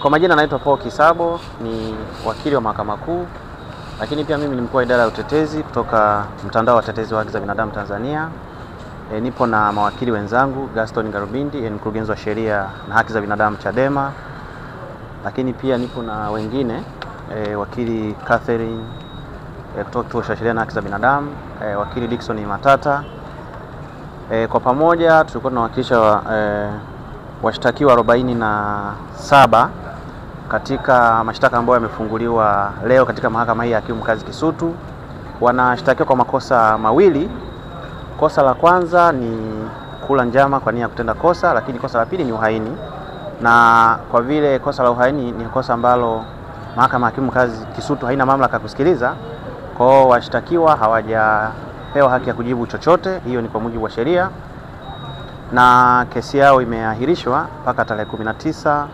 Kwa majina naitwa Paul Kisabo, ni wakili wa Mahakama Kuu, lakini pia mimi ni mkuu wa idara ya utetezi kutoka mtandao wa watetezi wa haki za binadamu Tanzania. Nipo na mawakili wenzangu Gaston Garubindi, ni mkurugenzi wa sheria na haki za binadamu Chadema, lakini pia nipo na wengine wakili Catherine kutoka kituo cha sheria na haki za binadamu, wakili Dickson Matata. Kwa pamoja tulikuwa tunawakilisha washtakiwa 47 katika mashtaka ambayo yamefunguliwa leo katika mahakama hii ya hakimu mkazi Kisutu. Wanashtakiwa kwa makosa mawili. Kosa la kwanza ni kula njama kwa nia ya kutenda kosa, lakini kosa la pili ni uhaini. Na kwa vile kosa la uhaini ni kosa ambalo mahakama ya hakimu mkazi Kisutu haina mamlaka kusikiliza, kwa hiyo washtakiwa hawajapewa haki ya kujibu chochote. Hiyo ni kwa mujibu wa sheria, na kesi yao imeahirishwa mpaka tarehe 19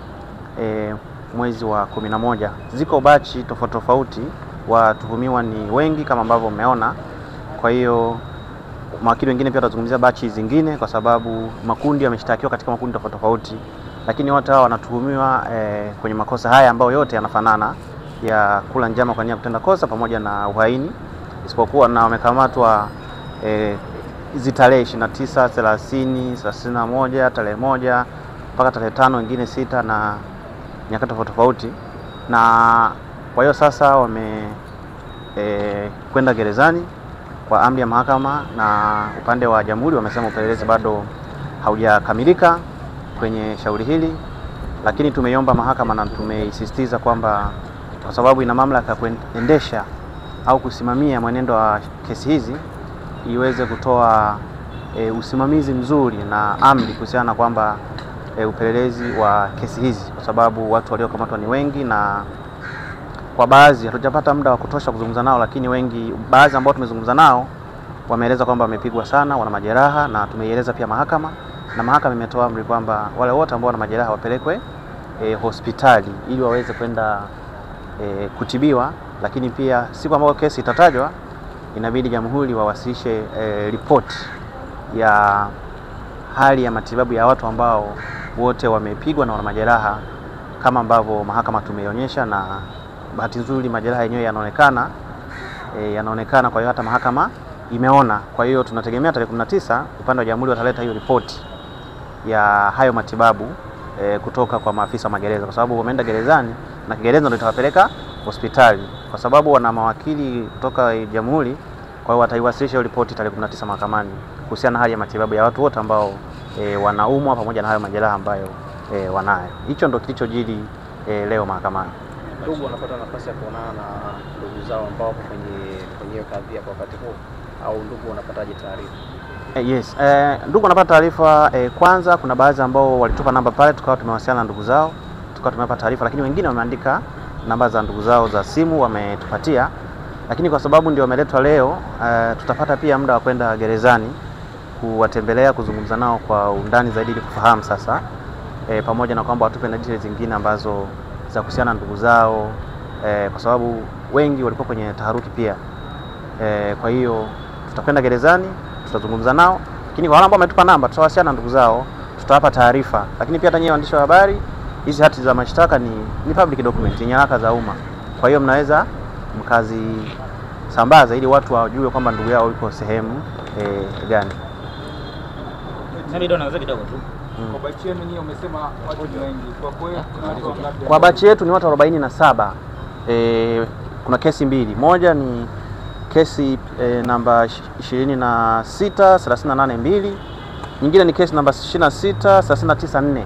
mwezi wa 11. Ziko bachi tofauti tofauti, watuhumiwa ni wengi kama ambavyo umeona. Kwa hiyo mawakili wengine pia watazungumzia bachi zingine, kwa sababu makundi yameshtakiwa katika makundi tofauti tofauti, lakini wote hao wanatuhumiwa kwenye makosa haya ambayo yote yanafanana ya kula njama kwa nia kutenda kosa pamoja na uhaini, isipokuwa na wamekamatwa hizi tarehe 29, 30, 31, tarehe 1 mpaka tarehe 5, wengine 6 na nyakati tofauti tofauti. Na kwa hiyo sasa kwenda gerezani kwa amri ya mahakama, na upande wa jamhuri wamesema upelelezi bado haujakamilika kwenye shauri hili, lakini tumeiomba mahakama na tumeisisitiza kwamba kwa sababu ina mamlaka kuendesha au kusimamia mwenendo wa kesi hizi, iweze kutoa usimamizi mzuri na amri kuhusiana na kwamba upelelezi wa kesi hizi, kwa sababu watu waliokamatwa ni wengi, na kwa baadhi hatujapata muda wa kutosha kuzungumza nao, lakini baadhi ambao tumezungumza nao wameeleza kwamba wamepigwa sana, wana majeraha, na tumeieleza pia mahakama, na mahakama imetoa amri kwamba wale wote ambao wana majeraha wapelekwe hospitali ili waweze kwenda kutibiwa. Lakini pia siku ambayo kesi itatajwa, inabidi jamhuri wawasilishe ripoti ya hali ya matibabu ya watu ambao wote wamepigwa na wana majeraha kama ambavyo mahakama tumeionyesha, na bahati nzuri majeraha yenyewe yanaonekana. Kwa hiyo hata mahakama imeona. Kwa hiyo tunategemea tarehe 19 upande wa jamhuri wataleta hiyo ripoti ya hayo matibabu kutoka kwa maafisa wa magereza, kwa sababu wameenda gerezani na gereza ndio itawapeleka hospitali, kwa sababu wana mawakili kutoka jamhuri. Kwa hiyo wataiwasilisha hiyo ripoti tarehe 19 mahakamani kuhusiana na hali ya matibabu ya watu wote ambao wanaumwa pamoja na hayo majeraha ambayo wanayo. Hicho ndio kilichojiri leo mahakamani. Ndugu wanapata nafasi ya kuonana na ndugu zao ambao wako kwenye kadhia kwa wakati huu, au ndugu wanapataje taarifa? Yes, ndugu wanapata taarifa. Kwanza kuna baadhi ambao walitupa namba pale, tukawa tumewasiliana na ndugu zao, tukawa tumewapa taarifa, lakini wengine wameandika namba za ndugu zao za simu wametupatia. Lakini kwa sababu ndio wameletwa leo, tutapata pia muda wa kwenda gerezani kuwatembelea, kuzungumza nao kwa undani zaidi ili kufahamu sasa, pamoja na kwamba watupe na details zingine ambazo za kuhusiana na ndugu zao, kwa sababu wengi walikuwa kwenye taharuki pia. Kwa hiyo tutakwenda gerezani, tutazungumza nao, lakini kwa wale ambao wametupa namba tutawasiliana na ndugu zao, tutawapa taarifa. Lakini pia hata nyinyi waandishi wa habari, hizi hati za mashtaka ni public document, ni nyaraka za umma. Kwa hiyo mnaweza mkazisambaza ili watu wajue kwamba ndugu yao yuko sehemu gani. Kidogo tu. Kwa bachi yenu nyinyi umesema watu ni wengi. Kwa kweli kwa bachi yetu ni watu 47. Kuna kesi mbili. Moja ni kesi namba 26/382, nyingine ni kesi namba 26/394.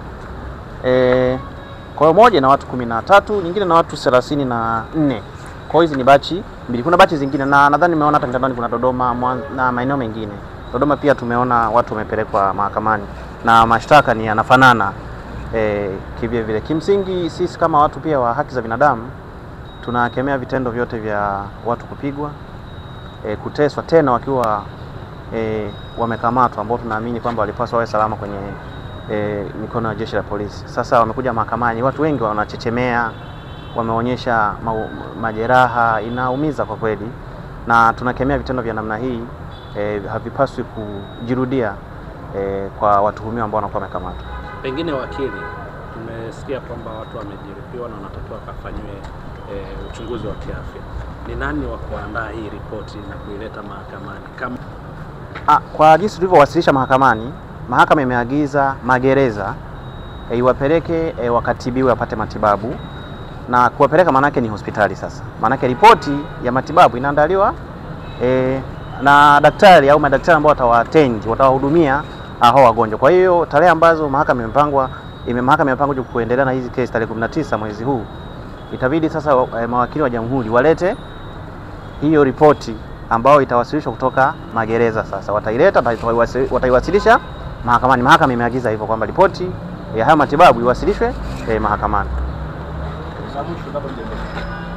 Kwa hiyo moja na watu 13, nyingine na watu 34. Kwa hizi ni bachi mbili. Kuna bachi zingine, na nadhani nimeona hata mtandaoni kuna Dodoma na maeneo mengine. Dodoma pia tumeona watu wamepelekwa mahakamani na mashtaka ni yanafanana kivyo vile. Kimsingi sisi kama watu pia wa haki za binadamu tunakemea vitendo vyote vya watu kupigwa, kuteswa, tena wakiwa wamekamatwa, ambao tunaamini kwamba walipaswa wawe salama kwenye mikono ya jeshi la polisi. Sasa wamekuja mahakamani, watu wengi wanachechemea, wameonyesha majeraha, inaumiza kwa kweli, na tunakemea vitendo vya namna hii, havipaswi kujirudia kwa watuhumiwa ambao wanakuwa wamekamatwa. Pengine wakili, tumesikia kwamba watu wamejiripiwa na wanatakiwa kafanyiwe uchunguzi wa kiafya. Ni nani wa kuandaa hii ripoti na kuileta mahakamani? Kama kwa jinsi tulivyowasilisha mahakamani, mahakama imeagiza magereza iwapeleke wakatibiwe wapate matibabu, na kuwapeleka manake ni hospitali. Sasa manake ripoti ya matibabu inaandaliwa na daktari au madaktari ambao watawahudumia hao wagonjwa. Kwa hiyo tarehe ambazo mahakama imepangwa kuendelea na hizi kesi tarehe 19 mwezi huu, itabidi sasa mawakili wa jamhuri walete hiyo ripoti ambayo itawasilishwa kutoka magereza. Sasa wataileta, wataiwasilisha mahakamani. Mahakama imeagiza hivyo kwamba ripoti ya haya matibabu iwasilishwe mahakamani.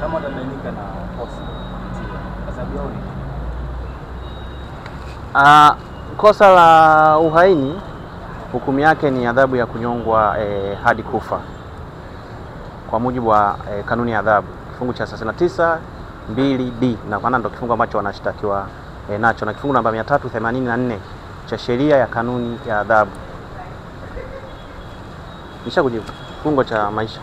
Kama atabainika na kosa, adhabu yao ni kosa la uhaini, hukumu yake ni adhabu ya kunyongwa hadi kufa kwa mujibu wa kanuni ya adhabu kifungu cha 39(2)(d), na kwa ndo kifungu ambacho wanashtakiwa nacho, na kifungu namba 384 cha sheria ya kanuni ya adhabu. Nisha kujibu kifungo cha maisha.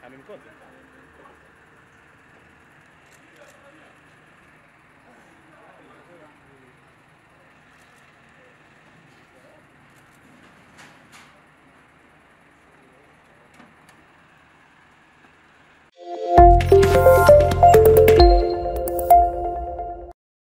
Amemkosa.